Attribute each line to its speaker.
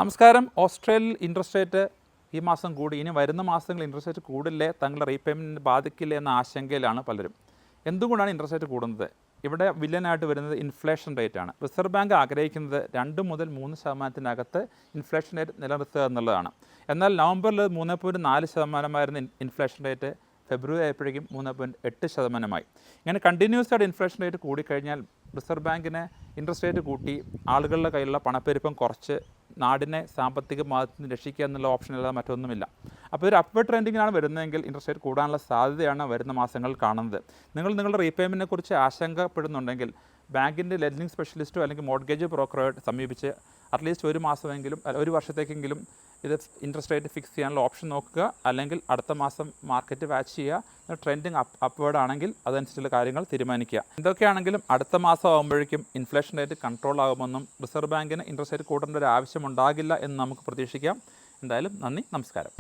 Speaker 1: നമസ്കാരം. ഓസ്ട്രേലിയയിൽ interest rate ഈ മാസം കൂടി. ഇനി വരുന്ന മാസങ്ങളിൽ ഇൻട്രസ്റ്റ് റേറ്റ് കൂടില്ലേ, തങ്ങളുടെ റീപേയ്മെൻറ്റിന് ബാധിക്കില്ലേ എന്ന ആശങ്കയിലാണ് പലരും. എന്തുകൊണ്ടാണ് ഇൻട്രസ്റ്റ് റേറ്റ് കൂടുന്നത്? ഇവിടെ വില്ലനായിട്ട് വരുന്നത് ഇൻഫ്ലേഷൻ റേറ്റാണ്. റിസർവ് ബാങ്ക് ആഗ്രഹിക്കുന്നത് 2 മുതൽ 3% ഇൻഫ്ലേഷൻ റേറ്റ് നിലനിർത്തുക എന്നുള്ളതാണ്. എന്നാൽ നവംബറിൽ 3.4% ഇൻഫ്ലേഷൻ റേറ്റ് ഫെബ്രുവരി ആയപ്പോഴേക്കും 3.8%. ഇങ്ങനെ കണ്ടിന്യൂസ് ആയിട്ട് ഇൻഫ്ലേഷൻ റേറ്റ് കൂടിക്കഴിഞ്ഞാൽ റിസർവ് ബാങ്കിന് ഇൻട്രസ്റ്റ് റേറ്റ് കൂട്ടി ആളുകളുടെ കയ്യിലുള്ള പണപ്പെരുപ്പം കുറച്ച് നാടിനെ സാമ്പത്തിക മാറ്റത്തിൽ നിന്ന് രക്ഷിക്കുക എന്നുള്ള ഓപ്ഷനല്ലാതെ മറ്റൊന്നുമില്ല. അപ്പോൾ ഒരു അപ്വേർഡ് ട്രെൻഡിങ്ങിലാണ് വരുന്നതെങ്കിൽ ഇൻട്രസ്റ്റ് റേറ്റ് കൂടാനുള്ള സാധ്യതയാണ് വരുന്ന മാസങ്ങളിൽ കാണുന്നത്. നിങ്ങളുടെ റീപേയ്മെൻറ്റിനെ കുറിച്ച് ആശങ്കപ്പെടുന്നുണ്ടെങ്കിൽ ബാങ്കിൻ്റെ ലെൻഡിങ് സ്പെഷ്യലിസ്റ്റോ അല്ലെങ്കിൽ മോർഗേജ് ബ്രോക്കറോട് സമീപിച്ച് അറ്റ്ലീസ്റ്റ് ഒരു മാസമെങ്കിലും ഒരു വർഷത്തേക്കെങ്കിലും ഇത് ഇൻട്രസ്റ്റ് റേറ്റ് ഫിക്സ് ചെയ്യാനുള്ള ഓപ്ഷൻ നോക്കുക. അല്ലെങ്കിൽ അടുത്ത മാസം മാർക്കറ്റ് വാച്ച് ചെയ്യുക. ട്രെൻഡിങ് അപ്വേർഡ് ആണെങ്കിൽ അതനുസരിച്ചുള്ള കാര്യങ്ങൾ തീരുമാനിക്കുക. എന്തൊക്കെയാണെങ്കിലും അടുത്ത മാസം ആകുമ്പോഴേക്കും ഇൻഫ്ലേഷൻ റേറ്റ് കൺട്രോൾ ആകുമെന്നും റിസർവ് ബാങ്കിന് ഇൻട്രസ്റ്റ് റേറ്റ് കൂടേണ്ട ഒരു ആവശ്യമുണ്ടാകില്ല എന്ന് നമുക്ക് പ്രതീക്ഷിക്കാം. എന്തായാലും നന്ദി, നമസ്കാരം.